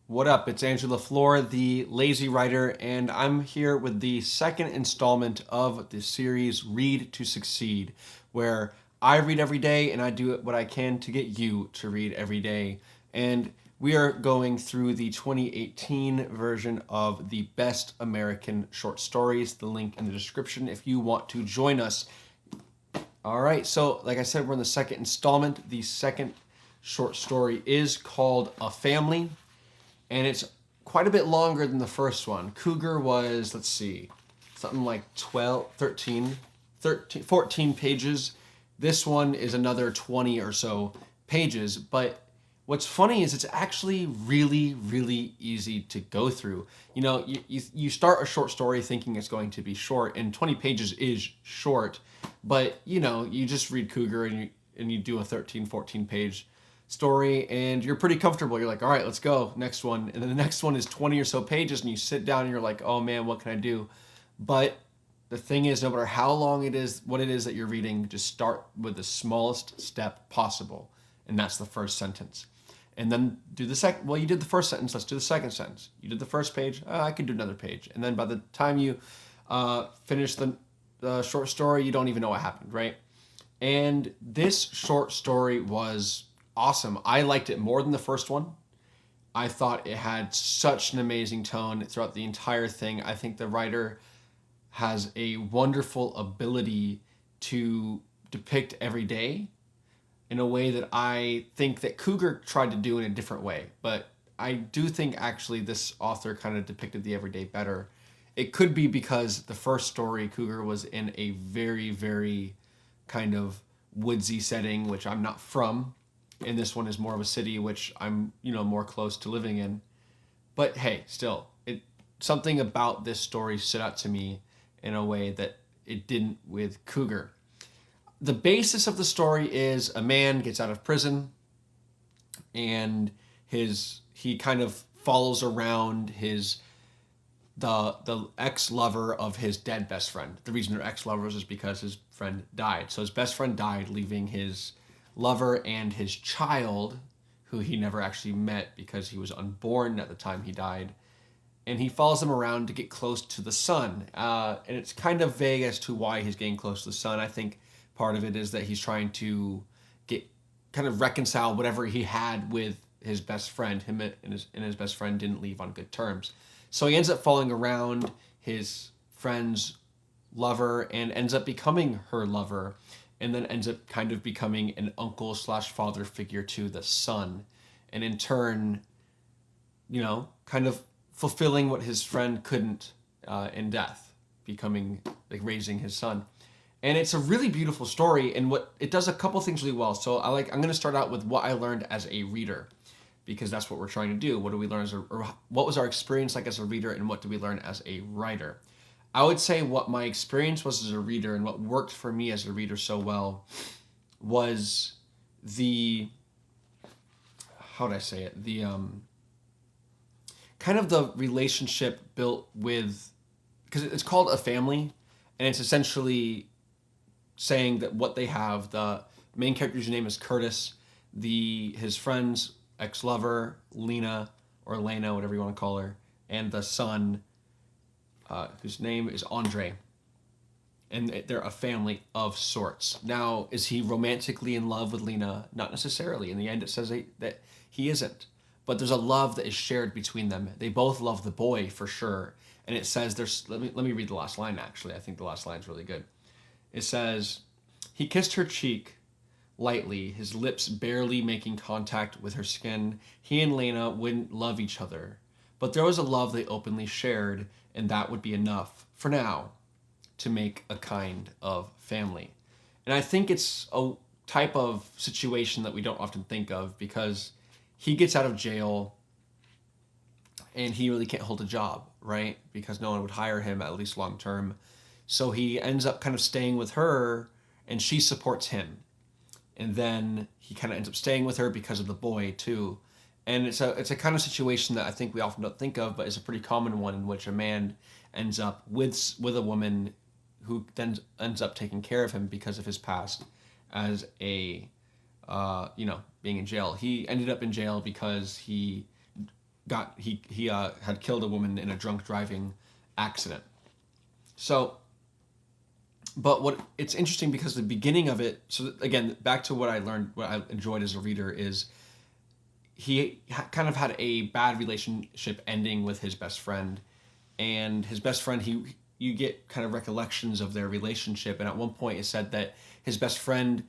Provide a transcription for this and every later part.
What up? It's Andrew LaFleur, the lazy writer, and I'm here with the second installment of the series Read to Succeed, where I read every day and I do what I can to get you to read every day. And we are going through the 2018 version of the Best American Short Stories. The link in the description if you want to join us. All right, so like I said, we're in the second installment. The second short story is called A Family, and it's quite a bit longer than the first one. Cougar was, let's see, something like 12, 14 pages. This one is another 20 or so pages, but what's funny is it's actually really, really easy to go through. You start a short story thinking it's going to be short, and 20 pages is short, but you just read Cougar and you do a 13, 14 page story and you're pretty comfortable. You're like, all right, let's go. Next one. And then the next one is 20 or so pages and you sit down and you're like, oh man, what can I do? But the thing is, no matter how long it is, what it is that you're reading, just start with the smallest step possible. And that's the first sentence. And then do the second. Well, you did the first sentence. Let's do the second sentence. You did the first page. I could do another page. And then by the time you finish the short story, you don't even know what happened, right? And this short story was awesome. I liked it more than the first one. I thought it had such an amazing tone throughout the entire thing. I think the writer has a wonderful ability to depict every day in a way that I think that Cougar tried to do in a different way. But I do think actually this author kind of depicted the everyday better. It could be because the first story, Cougar, was in a very, very kind of woodsy setting, which I'm not from. And this one is more of a city, which I'm, more close to living in. But hey, still, something about this story stood out to me in a way that it didn't with Cougar. The basis of the story is a man gets out of prison and he kind of follows around the ex-lover of his dead best friend. The reason they're ex-lovers is because his friend died. So his best friend died, leaving his lover and his child, who he never actually met because he was unborn at the time he died. And he follows them around to get close to the son. And it's kind of vague as to why he's getting close to the son. I think part of it is that he's trying to kind of reconcile whatever he had with his best friend. Him and his best friend didn't leave on good terms. So he ends up following around his friend's lover and ends up becoming her lover, and then ends up kind of becoming an uncle slash father figure to the son. And in turn, kind of fulfilling what his friend couldn't in death, becoming like raising his son. And it's a really beautiful story, and what it does a couple things really well. So I'm going to start out with what I learned as a reader, because that's what we're trying to do. What do we learn or what was our experience like as a reader, and what do we learn as a writer? I would say what my experience was as a reader and what worked for me as a reader so well was how would I say it? The kind of the relationship built with, because it's called A Family, and it's essentially saying that what they have, the main character's name is Curtis, his friend's ex-lover, Lena, or Lena, whatever you want to call her, and the son, whose name is Andre. And they're a family of sorts. Now, is he romantically in love with Lena? Not necessarily. In the end, it says that he isn't. But there's a love that is shared between them. They both love the boy for sure. And it says let me read the last line actually. I think the last line is really good. It says, he kissed her cheek lightly, his lips barely making contact with her skin. He and Lena wouldn't love each other, but there was a love they openly shared, and that would be enough for now to make a kind of family. And I think it's a type of situation that we don't often think of, because he gets out of jail and he really can't hold a job, right? Because no one would hire him, at least long term. So he ends up kind of staying with her, and she supports him. And then he kind of ends up staying with her because of the boy too. And it's a kind of situation that I think we often don't think of, but it's a pretty common one, in which a man ends up with a woman who then ends up taking care of him because of his past as being in jail. He ended up in jail because he had killed a woman in a drunk driving accident. So, but what it's interesting because the beginning of it. So again, back to what I learned, what I enjoyed as a reader is he kind of had a bad relationship ending with his best friend, and his best friend you get kind of recollections of their relationship, and at one point it said that his best friend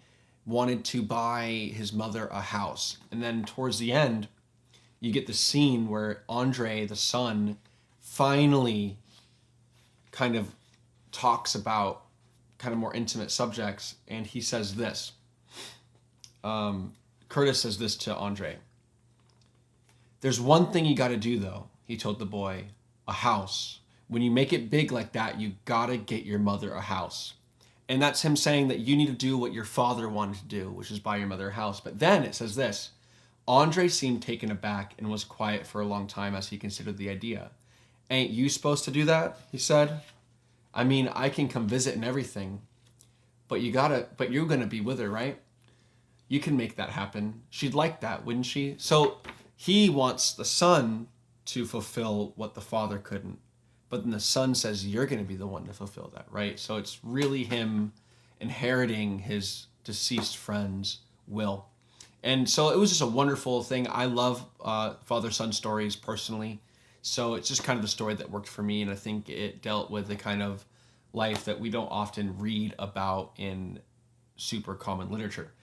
wanted to buy his mother a house, and then towards the end you get the scene where Andre, the son, finally kind of talks about kind of more intimate subjects, and he says this. Curtis says this to Andre. "There's one thing you got to do, though," he told the boy. "A house. When you make it big like that, you got to get your mother a house." And that's him saying that you need to do what your father wanted to do, which is buy your mother a house. But then it says this. Andre seemed taken aback and was quiet for a long time as he considered the idea. "Ain't you supposed to do that?" he said. "I mean, I can come visit and everything, but you're going to be with her, right? You can make that happen. She'd like that, wouldn't she?" So he wants the son to fulfill what the father couldn't. But then the son says, you're going to be the one to fulfill that, right? So it's really him inheriting his deceased friend's will. And so it was just a wonderful thing. I love father-son stories personally. So it's just kind of the story that worked for me. And I think it dealt with the kind of life that we don't often read about in super common literature.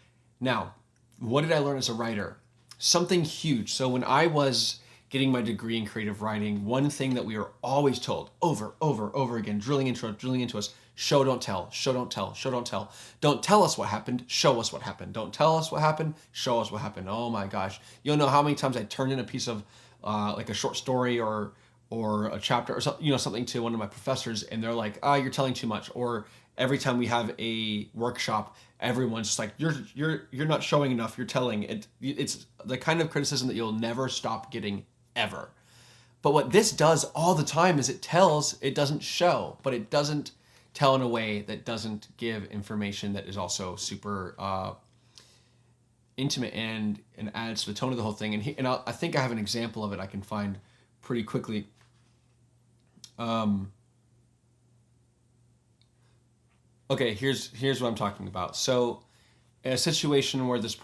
Now, what did I learn as a writer? Something huge. So when I was getting my degree in creative writing, one thing that we were always told over again, drilling into us, show, don't tell, show, don't tell, show, don't tell. Don't tell us what happened, show us what happened. Don't tell us what happened, show us what happened. Oh my gosh. You don't know how many times I turned in a piece of like a short story or a chapter or something, something to one of my professors, and they're like, you're telling too much. Or every time we have a workshop, everyone's just like, you're not showing enough, you're telling. It's the kind of criticism that you'll never stop getting ever. But what this does all the time is it tells, it doesn't show, but it doesn't tell in a way that doesn't give information that is also super intimate and adds to the tone of the whole thing. I think I have an example of it I can find pretty quickly. Okay, here's what I'm talking about. So, in a situation where this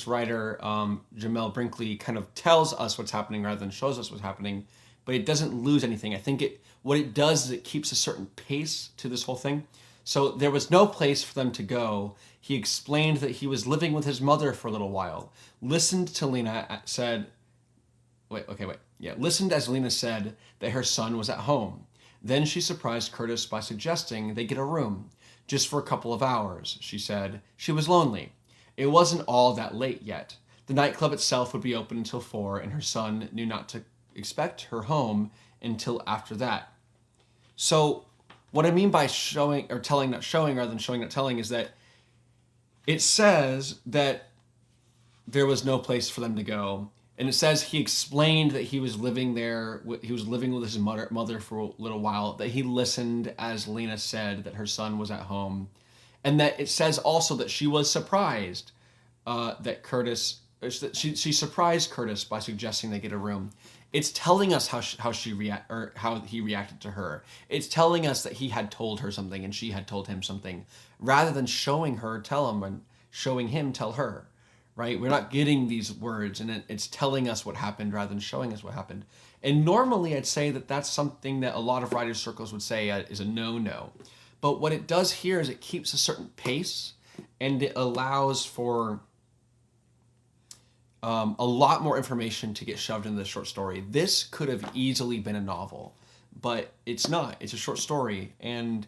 writer, Jamel Brinkley, kind of tells us what's happening rather than shows us what's happening, but it doesn't lose anything. I think what it does is it keeps a certain pace to this whole thing. So there was no place for them to go. He explained that he was living with his mother for a little while. Listened as Lena said that her son was at home. Then she surprised Curtis by suggesting they get a room. Just for a couple of hours, she said. She was lonely. It wasn't all that late yet. The nightclub itself would be open until 4, and her son knew not to expect her home until after that. So what I mean by showing or telling not showing rather than showing not telling is that it says that there was no place for them to go. And it says he explained that he was living there. He was living with his mother for a little while. That he listened as Lena said that her son was at home, and that it says also that she was surprised that she surprised Curtis by suggesting they get a room. It's telling us how he reacted to her. It's telling us that he had told her something and she had told him something, rather than showing her tell him and showing him tell her. Right? We're not getting these words, and it's telling us what happened rather than showing us what happened. And normally I'd say that that's something that a lot of writers' circles would say is a no-no. But what it does here is it keeps a certain pace, and it allows for a lot more information to get shoved into the short story. This could have easily been a novel, but it's not. It's a short story, and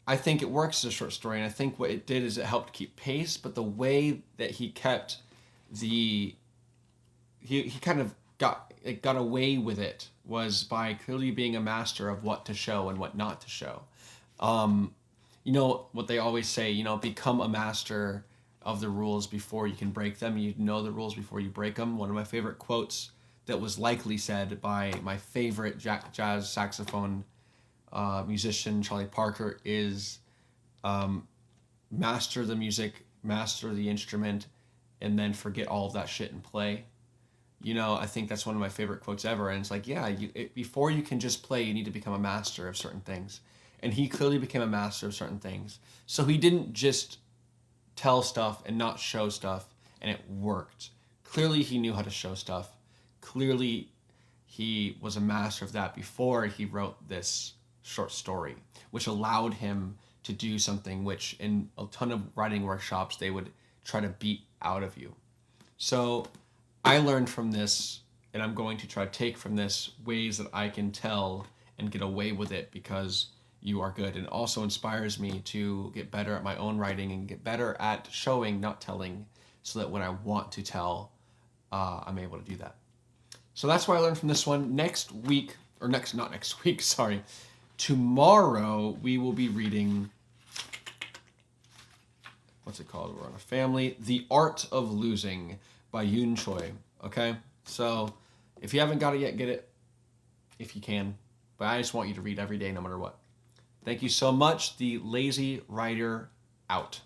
I think it works as a short story, and I think what it did is it helped keep pace, but the way that he kept he kind of got away with it was by clearly being a master of what to show and what not to show. What they always say, become a master of the rules before you can break them. You know the rules before you break them. One of my favorite quotes that was likely said by my favorite jazz saxophone musician, Charlie Parker, is master the music, master the instrument, and then forget all of that shit and play. I think that's one of my favorite quotes ever. And it's like, yeah, before you can just play, you need to become a master of certain things. And he clearly became a master of certain things. So he didn't just tell stuff and not show stuff, and it worked. Clearly he knew how to show stuff. Clearly he was a master of that before he wrote this short story, which allowed him to do something which in a ton of writing workshops they would try to beat out of you. So I learned from this, and I'm going to try to take from this ways that I can tell and get away with it because you are good. And it also inspires me to get better at my own writing and get better at showing, not telling, so that when I want to tell, I'm able to do that. So that's what I learned from this one. Not next week, sorry. Tomorrow we will be reading, what's it called? We're on a family. The Art of Losing by Yoon Choi. Okay? So if you haven't got it yet, get it if you can. But I just want you to read every day no matter what. Thank you so much. The Lazy Writer out.